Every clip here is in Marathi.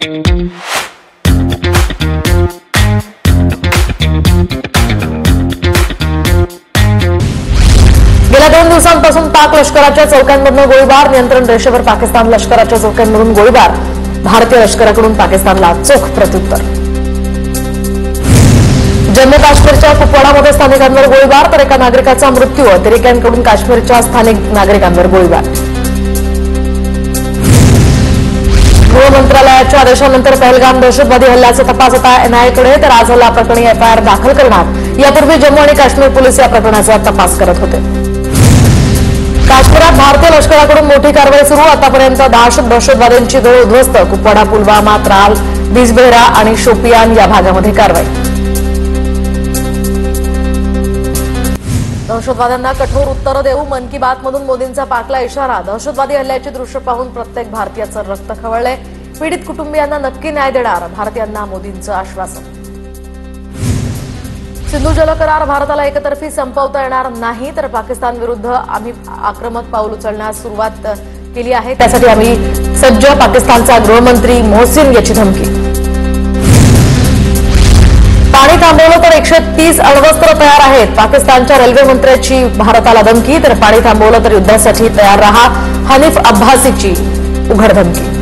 गेल्या 2 दिवसांपासून पाक लष्कराच्या चौक्यांमधून गोळीबार, नियंत्रण रेषेवर पाकिस्तान लष्कराच्या चौक्यांमधून गोळीबार, भारतीय लष्कराकडून पाकिस्तानला चोख प्रत्युत्तर। जम्मू काश्मीरच्या कुपवाडामध्ये स्थानिकांवर गोळीबार, तर एका नागरिकाचा मृत्यू, अतिरेक्यांकडून काश्मीरच्या स्थानिक नागरिकांवर गोळीबार। गृह मंत्रालयाच्या आदेशानंतर पहलगाम दहशतवादी हल्ल्याचा तपास आता एनआयएकडे, तर आज हल्ला प्रकरणी एफआयआर दाखल करणार। यापूर्वी जम्मू आणि काश्मीर पोलीस या प्रकरणाचा तपास करत होते। काश्मीरात भारतीय लष्कराकडून मोठी कारवाई सुरू, आतापर्यंत 10 दहशतवाद्यांची दळ उद्ध्वस्त, कुपवाडा, पुलवामा, त्राल, बिजबेहरा आणि शोपियान या भागामध्ये कारवाई। दहशतवाद्यांना कठोर उत्तर देऊ, मन की बात मधून मोदींचा पाकला इशारा, दहशतवादी हल्ल्याची दृश्य पाहून प्रत्येक भारतीयाचं रक्त खवळलंय, पीडित कुटुंबियांना नक्की न्याय देणार, भारतीयांना मोदींचं आश्वासन। सिंधू जल करार भारताला एकतर्फी संपवता येणार नाही, तर पाकिस्तान विरुद्ध आम्ही आक्रमक पाऊल उचलण्यास सुरुवात केली आहे, त्यासाठी आम्ही सज्ज, पाकिस्तानचा गृहमंत्री मोहसिन याची धमकी। पाणी थांबवलं तर 130 अण्वस्त्र तयार आहेत, पाकिस्तानच्या रेल्वे मंत्र्याची भारताला धमकी, तर पाणी थांबवलं तर युद्धासाठी तयार रहा, हनीफ अब्बासीची उघड धमकी।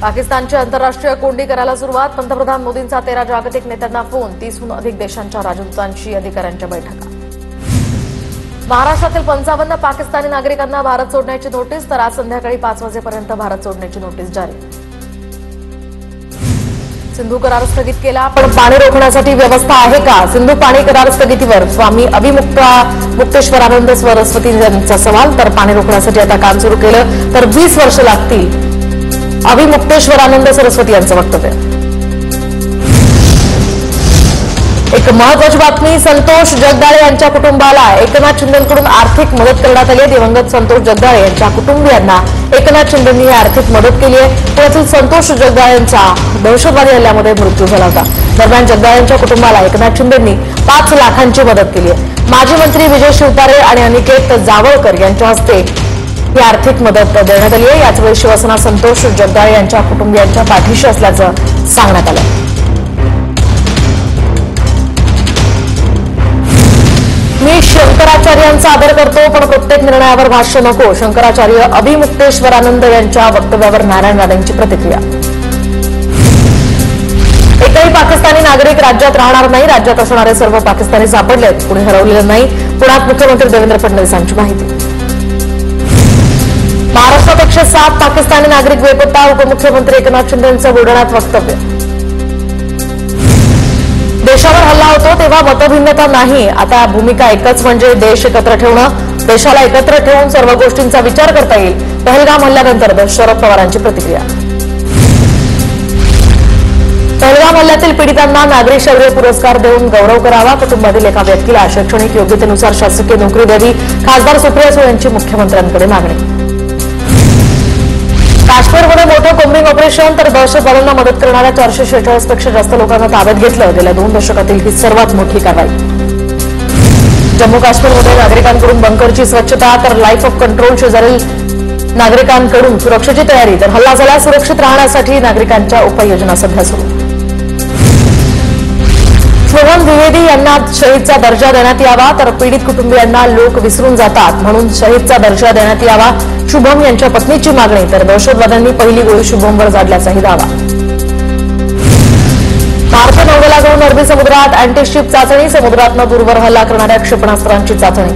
पाकिस्तानची आंतरराष्ट्रीय कोंडी करायला सुरुवात, पंतप्रधान मोदींचा 13 जागतिक नेत्यांना फोन, 30हून अधिक देशांच्या राजदूतांशी अधिकाऱ्यांच्या बैठका। महाराष्ट्रातील 55 पाकिस्तानी नागरिकांना भारत सोडण्याची नोटीस, तर आज संध्याकाळी 5 वाजेपर्यंत भारत सोडण्याची नोटीस जारी। सिंधू करार स्थगित केला, पण पाणी रोखण्यासाठी व्यवस्था आहे का? सिंधू पाणी करार स्थगितीवर स्वामी अभिमुक्तेश्वरानंद सरस्वती यांचा सवाल, तर पाणी रोखण्यासाठी आता काम सुरू केलं तर 20 वर्ष लागतील, अभिमुक्तेश्वरानंद सरस्वती यांचं वक्तव्य। एक महत्वाची बातमी, संतोष जगदाळे यांच्या कुटुंबाला एकनाथ शिंदेकडून आर्थिक मदत करण्यात आली। दिवंगत संतोष जगदाळे यांच्या कुटुंबियांना एकनाथ शिंदेंनी आर्थिक मदत केली आहे। पुण्यातील संतोष जगदाळे यांचा दहशतवादी हल्ल्यामध्ये मृत्यू झाला होता। दरम्यान जगदाळे कुटुंबाला एकनाथ शिंदेंनी 5 लाखांची मदत केली आहे। माजी मंत्री विजय शिवतारे आणि अनिकेत जावळकर यांच्या हस्ते ही आर्थिक मदत देण्यात आली आहे। याचवेळी शिवसेना संतोष जगदाळे यांच्या कुटुंबियांच्या पाठीशी असल्याचं सांगण्यात आलं। मी शंकराचार्यांचा आदर करतो, पण प्रत्येक निर्णयावर भाष्य नको, शंकराचार्य अभिमुक्तेश्वरानंद यांच्या वक्तव्यावर नारायण राणेंची प्रतिक्रिया। एकही पाकिस्तानी नागरिक राज्यात राहणार नाही, राज्यात असणारे सर्व पाकिस्तानी सापडलेत, कुणी हरवलेलं नाही, पुण्यात मुख्यमंत्री देवेंद्र फडणवीसांची माहिती। महाराष्ट्रात 107 पाकिस्तानी नागरिक बेपत्ता, उपमुख्यमंत्री एकनाथ शिंदेंचं बुलढाण्यात वक्तव्य। देशावर हल्ला होतो तेव्हा मतभिन्नता नाही, आता भूमिका एकच म्हणजे देश एकत्र ठेवणं, देशाला एकत्र ठेवून सर्व गोष्टींचा विचार करता येईल, पहलगाम हल्ल्यानंतर शरद पवारांची प्रतिक्रिया। पहलगाम हल्ल्यातील पीडितांना नागरी शौर्य पुरस्कार देऊन गौरव करावा, कुटुंबातील एका व्यक्तीला शैक्षणिक योग्यतेनुसार शासकीय नोकरी द्यावी, खासदार सुप्रिया सुळे यांची मुख्यमंत्र्यांकडे मागणी। काश्मीरमध्ये मोठं कोम्बिंग ऑपरेशन, तर दहशतवाद्यांना मदत करणाऱ्या 446 पेक्षा जास्त लोकांना ताब्यात घेतलं, गेल्या 2 दशकातील ही सर्वात मोठी कारवाई। जम्मू काश्मीरमध्ये नागरिकांकडून बंकरची स्वच्छता, तर लाईफ ऑफ कंट्रोल शेजारील नागरिकांकडून सुरक्षेची तयारी, तर हल्ला झाल्यास सुरक्षित राहण्यासाठी नागरिकांच्या उपाययोजना सध्या सुरू। शुभम द्विवेदी यांना शहीदचा दर्जा देण्यात यावा, तर पीडित कुटुंबियांना लोक विसरून जातात म्हणून शहीदचा दर्जा देण्यात यावा, शुभम यांच्या पत्नीची मागणी, तर दहशतवाद्यांनी पहिली गोळी शुभमवर झाडल्याचाही दावा। भारतीय नौदलाकडून अरबी समुद्रात अँटीशिप चाचणी, समुद्रातनं दूरवर हल्ला करणाऱ्या क्षेपणास्त्रांची चाचणी।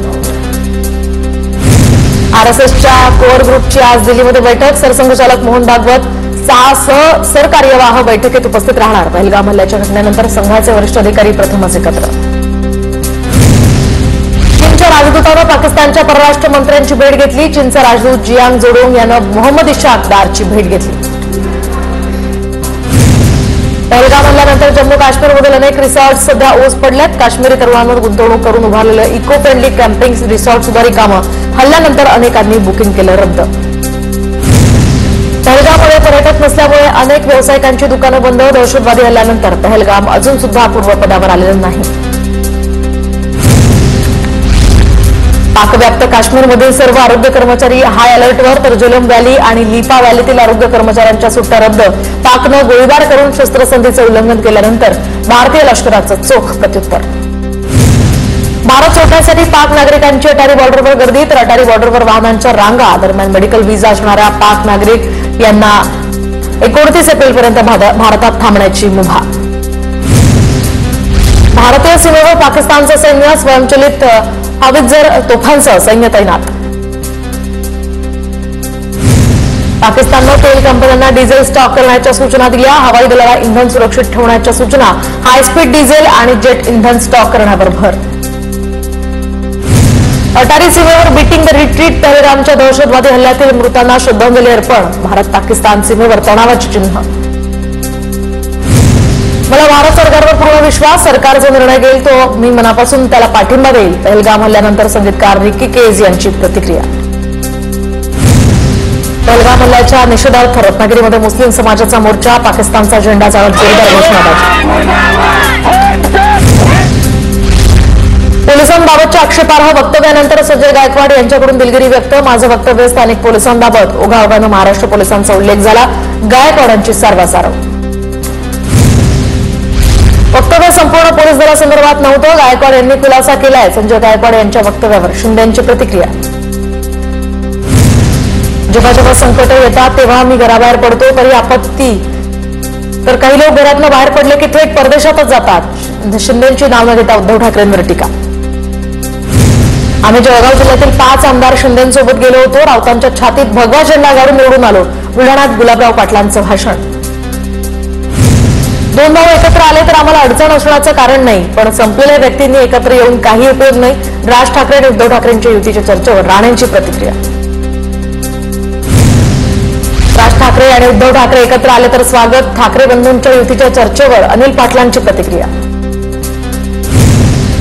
आरएसएसच्या कोअर ग्रुपची आज दिल्लीमध्ये बैठक, सरसंघचालक मोहन भागवत सरकार्यवाह बैठकीत उपस्थित राहणार। पहलगाम हल्ल्याच्या घटनेनंतर संघाचे वरिष्ठ अधिकारी प्रथमच एकत्र। चीनच्या राजदूतानं पाकिस्तानच्या परराष्ट्र मंत्र्यांची भेट घेतली, चीनचा राजदूत जियांग जोडोंग यानं मोहम्मद इशाक दारची भेट घेतली। पहलगाम हल्ल्यानंतर जम्मू काश्मीरमधील अनेक रिसॉर्ट सध्या ओस पडल्यात, काश्मीरी तरुणांवर गुंतवणूक करून उभारलेलं इको फ्रेंडली कॅम्पिंग रिसॉर्ट सुधारी कामं हल्ल्यानंतर अनेकांनी बुकिंग केलं रद्द। पहलगाममध्ये पर्यटक नसल्यामुळे अनेक व्यावसायिकांची दुकानं बंद, दहशतवादी हल्ल्यानंतर पहलगाम अजून सुद्धा पूर्वपदावर आलेलं नाही। पाकव्याप्त काश्मीरमधील सर्व आरोग्य कर्मचारी हाय अलर्टवर, तर झेलम व्हॅली आणि लिपा व्हॅलीतील आरोग्य कर्मचाऱ्यांच्या सुट्ट्या रद्द. पाकनं गोळीबार करून शस्त्रसंधीचं उल्लंघन केल्यानंतर भारतीय लष्कराचं चोख प्रत्युत्तर. भारत सोडण्यासाठी पाक नागरिकांची अटारी बॉर्डरवर गर्दी, तर अटारी बॉर्डरवर वाहनांच्या रांगा. दरम्यान मेडिकल व्हिसा असणाऱ्या पाक नागरिक यांना 29 एप्रिलपर्यंत भारतात थांबण्याची मुभा. भारतीय सीमेवर पाकिस्तानचं सैन्य, स्वयंचलित हवित्झर तोफांसह सैन्य तैनात. पाकिस्ताननं तेल कंपन्यांना डिझेल स्टॉक करण्याच्या सूचना दिल्या. हवाई दलाला इंधन सुरक्षित ठेवण्याच्या सूचना. हायस्पीड डिझेल आणि जेट इंधन स्टॉक करण्यावर भर. अटारी सीमेवर बीटिंग द रिट्रीट. पहलगामच्या दहशतवादी हल्ल्यातील मृतांना श्रद्धांजली अर्पण. भारत पाकिस्तान सीमेवर तणावाची चिन्ह. मला भारत सरकारवर पूर्ण विश्वास. सरकार जो निर्णय घेईल तो मी मनापासून त्याला पाठिंबा देईल. पहलगाम हल्ल्यानंतर संगीतकार रिकी केज यांची प्रतिक्रिया. पहलगाम हल्ल्याच्या निषेधार्थ रत्नागिरीमध्ये मुस्लिम समाजाचा मोर्चा. पाकिस्तानचा झेंडा जाळत जोरदार घोषणाबाजी. पोलिसांबाबतच्या आक्षेपार्ह वक्तव्यानंतर संजय गायकवाड यांच्याकडून दिलगिरी व्यक्त. माझं वक्तव्य स्थानिक पोलिसांबाबत ओघाओघानं महाराष्ट्र पोलिसांचा उल्लेख झाला. गायकवाडांची सारवासारव. वक्तव्य संपूर्ण पोलीस दलासंदर्भात नव्हतं, गायकवाड यांनी खुलासा केलाय. संजय गायकवाड यांच्या वक्तव्यावर शिंदेंची प्रतिक्रिया. जेव्हा जेव्हा संकट येतात तेव्हा मी घराबाहेर पडतो, तरी आपत्ती, तर काही लोक घरातनं बाहेर पडले की थेट परदेशातच जातात. शिंदेंची नाव न घेता उद्धव ठाकरेंवर टीका. आम्ही जळगाव जिल्ह्यातील 5 आमदार शिंदेंसोबत गेलो होतो. राऊतांच्या छातीत भगवा झेंडा गाडून निवडून आलो. बुलढाण्यात गुलाबराव पाटलांचं भाषण. 2 भाऊ एकत्र आले तर आम्हाला अडचण असण्याचं कारण नाही, पण संपलेल्या व्यक्तींनी एकत्र येऊन काही उपयोग नाही. राज ठाकरे आणि उद्धव ठाकरेंच्या युतीच्या चर्चेवर राणेंची प्रतिक्रिया. राज ठाकरे आणि उद्धव ठाकरे एकत्र आले तर स्वागत. ठाकरे बंधूंच्या युतीच्या चर्चेवर अनिल पाटलांची प्रतिक्रिया.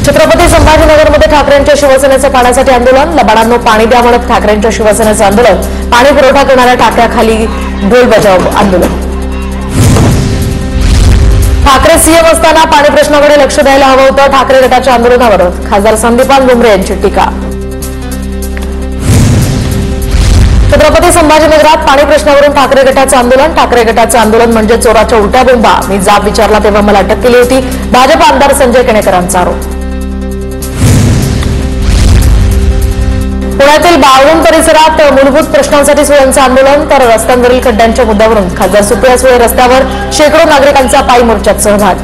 छत्रपती संभाजीनगरमध्ये ठाकरेंच्या शिवसेनेचं पाण्यासाठी आंदोलन. लबाडांनो पाणी द्या म्हणत ठाकरेंच्या शिवसेनेचं आंदोलन. पाणी पुरवठा करणाऱ्या टाक्याखाली ढोल बजाव आंदोलन. ठाकरे सीएम असताना पाणी प्रश्नाकडे लक्ष द्यायला हवं होतं. ठाकरे गटाच्या आंदोलनावर खासदार संदीपान भुमरे यांची टीका. छत्रपती संभाजीनगरात पाणी प्रश्नावरून ठाकरे गटाचं आंदोलन. ठाकरे गटाचं आंदोलन म्हणजे चोराच्या उलट्या बोंबा. मी जाब विचारला तेव्हा मला अटक केली होती. भाजप आमदार संजय केणेकरांचा आरोप. पुण्यातील बाळवण परिसरात मूलभूत प्रश्नांसाठी सुळेंचं आंदोलन, तर रस्त्यांवरील खड्ड्यांच्या मुद्द्यावरून खासदार सुप्रिया सुळे रस्त्यावर. शेकडो नागरिकांचा पायी मोर्चात सहभाग.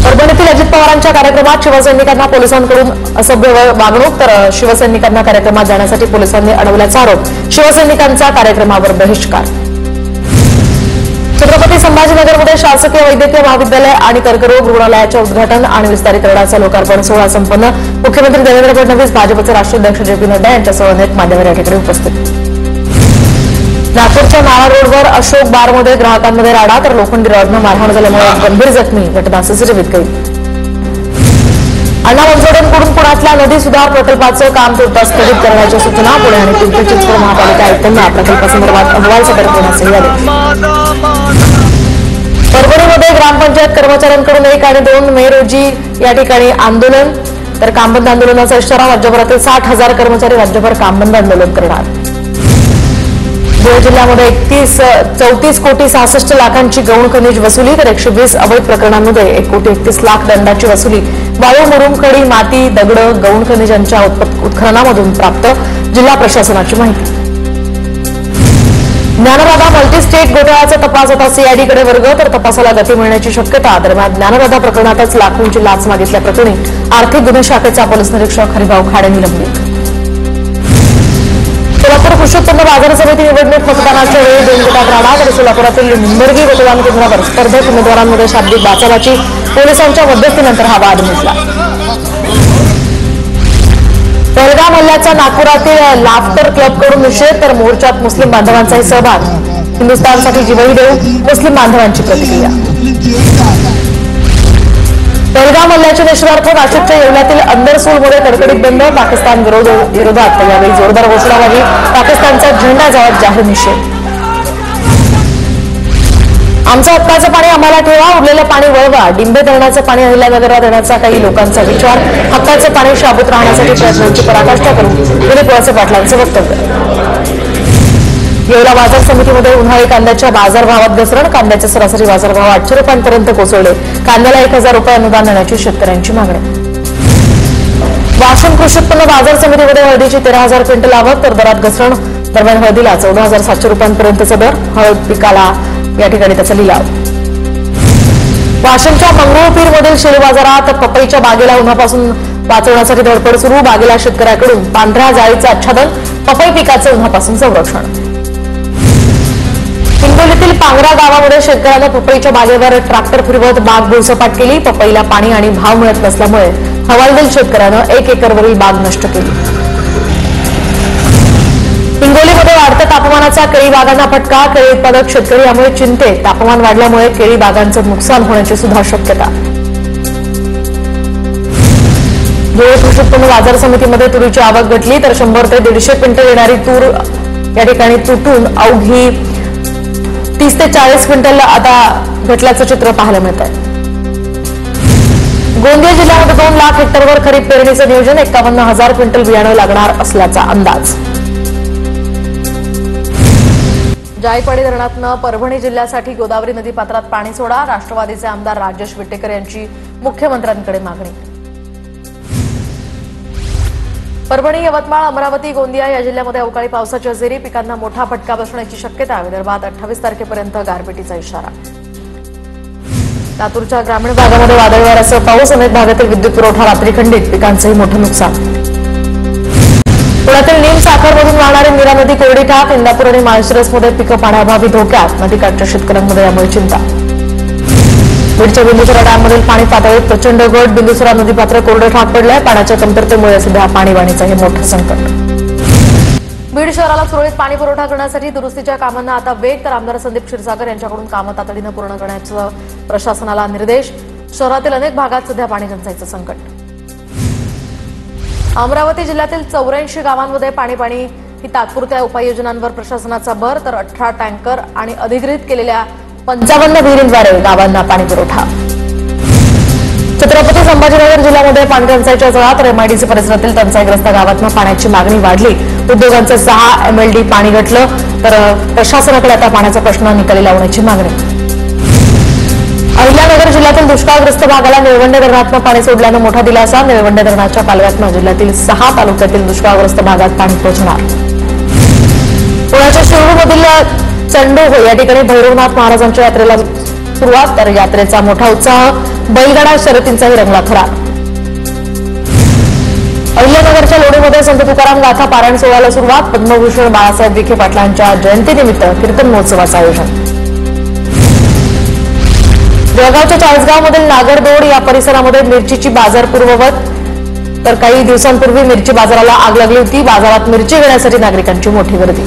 परभणीतील अजित पवारांच्या कार्यक्रमात शिवसैनिकांना पोलिसांकडून असभ्य वागणूक, तर शिवसैनिकांना कार्यक्रमात जाण्यासाठी पोलिसांनी अडवल्याचा आरोप. शिवसैनिकांचा कार्यक्रमावर बहिष्कार. छत्रपती संभाजीनगरमध्ये शासकीय वैद्यकीय महाविद्यालय आणि कर्करोग रुग्णालयाच्या उद्घाटन आणि विस्तारीकरणाचा लोकार्पण सोहळा संपन्न. मुख्यमंत्री देवेंद्र फडणवीस, भाजपचे राष्ट्रीय अध्यक्ष जे पी नड्डा यांच्यासह अनेक मान्यवर या ठिकाणी उपस्थित. नागपूरच्या नाळा रोडवर अशोक बारमध्ये ग्राहकांमध्ये राडा, तर लोखंडी रॉडनं मारहाण झाल्यामुळे गंभीर जखमी. घटना सीसीटीव्हीत कैद. अण्णा बनसोडेंकडून पुण्यातल्या नदी सुधार प्रकल्पाचं काम तुर्तास स्थगित करण्याच्या सूचना. पुणे आणि पिंपरी चिंचवड महापालिका आयुक्तांना प्रकल्पासंदर्भात अहवाल सादर करण्याचे आदेश. परभणीमध्ये ग्रामपंचायत कर्मचाऱ्यांकडून 1 आणि 2 मे रोजी या ठिकाणी आंदोलन, तर कामबंद आंदोलनाचा इशारा. राज्यभरातील 60,000 कर्मचारी राज्यभर कामबंद आंदोलन करणार. धुळे जिल्ह्यामध्ये 34 कोटी 66 लाखांची गौण खनिज वसुली, तर 120 अवैध प्रकरणांमध्ये 1 कोटी 31 लाख दंडाची वसुली. वाळू, मुरुम, खडी, माती, दगड, गौण खनिजांच्या उत्खननामधून प्राप्त. जिल्हा प्रशासनाची माहिती. ज्ञानराधा मल्टीस्टेट घोटाळ्याचा तपास आता सीआयडीकडे वर्ग, तर तपासाला गती मिळण्याची शक्यता. दरम्यान ज्ञानराधा प्रकरणातच लाखोंची लाच मागितल्याप्रकरणी आर्थिक गुन्हे शाखेचा पोलीस निरीक्षक हरिभाऊ खाडे निलंबित. सोलापूर कृषी उत्पन्न बाजार समिती निवडणूक मतदानाच्या वेळी 2 गटात राडा, तर सोलापुरातील निंबर्गी मतदान केंद्रावर स्पर्धक उमेदवारांमध्ये शाब्दिक बाचाबाची. पोलिसांच्या मध्यस्थीनंतर हा वाद मिटला. पहलगाम हल्ल्याचा नागपुरातील लाफ्टर क्लबकडून निषेध, तर मोर्चात मुस्लिम बांधवांचाही सहभाग. हिंदुस्थानसाठी जीवही देऊ, मुस्लिम बांधवांची प्रतिक्रिया. पहलगाम हल्ल्याच्या निषेधार्थ नाशिकच्या येवल्यातील अंदरसूलमध्ये कडकडीत बंद. पाकिस्तान विरोधात यावेळी जोरदार घोषणाबाजी. पाकिस्तानचा झेंडा जाळत जाहीर निषेध. आमचं हक्काचं पाणी आम्हाला ठेवा, उरलेलं पाणी वळवा. डिंबे धरणाचं पाणी अहिल्यानगरला देण्याचा काही लोकांचा विचार. हक्काचं पाणी शाबूत राहण्यासाठी प्रयत्नांची पराकाष्ठा करून दिलीप वळसे पाटलांचं वक्तव्य. येवला बाजार समितीमध्ये उन्हाळी कांद्याच्या बाजारभावात घसरण. कांद्याचे सरासरी बाजारभाव 800 रुपयांपर्यंत कोसळले. कांद्याला 1000 रुपये अनुदान देण्याची शेतकऱ्यांची मागणी. वाशिम कृषी उत्पन्न बाजार समितीमध्ये हळदीची 13,000 क्विंटल आवक तर दरात घसरण. दरम्यान हळदीला 14,700 रुपयांपर्यंतचा दर. हळद पिकाला या ठिकाणी त्याचा लिलाव. वाशिमच्या मंगरुळपीरमधील शेळी बाजारात पपईच्या बागेला उन्हापासून वाचवण्यासाठी धडपड सुरू. बागेला शेतकऱ्याकडून पांढऱ्या जाळीचं आच्छादन. पपई पिकाचं उन्हापासून संरक्षण. हिंगोलीतील पांगरा गावामध्ये शेतकऱ्यानं पपईच्या बागेवर ट्रॅक्टर फिरवत बाग भुसपाट केली. पपईला पाणी आणि भाव मिळत नसल्यामुळे हवालदिल शेतकऱ्यानं 1 एकरवरील बाग नष्ट केली. हिंगोलीमध्ये वाढत्या तापमानाचा केळी बागांना फटका. केळी उत्पादक शेतकरी यामुळे चिंतेत. तापमान वाढल्यामुळे केळी बागांचं नुकसान होण्याची सुद्धा शक्यता. धुळे कृषी उत्पन्न बाजार समितीमध्ये तुरीची आवक घटली तर 100 ते 150 क्विंटल येणारी तूर या ठिकाणी तुटून अवघी 30 ते 40 क्विंटल आता घटल्याचं चित्र पाहायला मिळत आहे. गोंदिया जिल्ह्यामध्ये 2 लाख हेक्टरवर खरीप पेरणीचं नियोजन. 51,000 क्विंटल बियाणं लागणार असल्याचा अंदाज. जायकवाडी धरणातनं परभणी जिल्ह्यासाठी गोदावरी नदी पात्रात पाणी सोडा. राष्ट्रवादीचे आमदार राजेश विटेकर यांची मुख्यमंत्र्यांकडे मागणी. परभणी, यवतमाळ, अमरावती, गोंदिया या जिल्ह्यामध्ये अवकाळी पावसाची हजेरी. पिकांना मोठा फटका बसण्याची शक्यता. विदर्भात 28 तारखेपर्यंत गारपिटीचा इशारा. लातूरच्या ग्रामीण भागामध्ये वादळवार असं पाऊस. अनेक भागातील विद्युत पुरवठा रात्री खंडित. पिकांचंही मोठं नुकसान. पुण्यातील नीम साखरमधून वाहणारी मीरा नदी कोरडी ठाक. इंदापूर आणि माळशिरसमध्ये पिकं पाण्याअभावी धोक्यात. नदीकाठच्या शेतकऱ्यांमध्ये यामुळे चिंता. बीडच्या बिंदुसरा डॅममधील पाणी पातळीत प्रचंड घट. बिंदुसरा नदीपात्र कोरडं ठाक पडलंय. पाण्याच्या कमतरतेमुळे सध्या पाणीवाणीचं हे मोठं संकट. बीड शहराला सुरळीत पाणी पुरवठा करण्यासाठी दुरुस्तीच्या कामांना आता वेग. तर आमदार संदीप क्षीरसागर यांच्याकडून कामं तातडीनं पूर्ण करण्याचं प्रशासनाला निर्देश. शहरातील अनेक भागात सध्या पाणी टंचाईचं संकट. अमरावती जिल्ह्यातील 84 गावांमध्ये पाणी ही तात्पुरत्या उपाययोजनांवर प्रशासनाचा भर. तर 18 टँकर आणि अधिग्रहित केलेल्या 55 विहिरींद्वारे गावांना पाणी पुरवठा. छत्रपती संभाजीनगर जिल्ह्यामध्ये पाणी टंचाईच्या झळा. एमआयडीसी परिसरातील टंचाईग्रस्त गावातनं पाण्याची मागणी वाढली. उद्योगांचे 6 MLD पाणी घटलं. तर प्रशासनाकडे आता पाण्याचा प्रश्न निकाली लावण्याची मागणी. अहिल्यानगर जिल्ह्यातील दुष्काळग्रस्त भागाला निळवंडे धरणातनं पाणी सोडल्यानं मोठा दिलासा. निळवंडे धरणाच्या कालव्यातनं जिल्ह्यातील 6 तालुक्यातील दुष्काळग्रस्त भागात पाणी पोहोचणार. पुण्याच्या शिरूरमधील चंडोह या ठिकाणी भैरवनाथ महाराजांच्या यात्रेला सुरुवात. तर यात्रेचा मोठा उत्साह. बैलगाडा शर्यतींचाही रंगला खरा. अहिल्यानगरच्या लोणीमध्ये संत तुकाराम गाथा पारायण सोहळ्याला सुरुवात. पद्मभूषण बाळासाहेब विखे पाटलांच्या जयंतीनिमित्त कीर्तन महोत्सवाचं आयोजन. जळगावच्या चाळीसगावमधील नागरदोड या परिसरामध्ये मिरचीची बाजार पूर्ववत. तर काही दिवसांपूर्वी मिरची बाजाराला आग लागली होती. बाजारात मिरची घेण्यासाठी नागरिकांची मोठी गर्दी.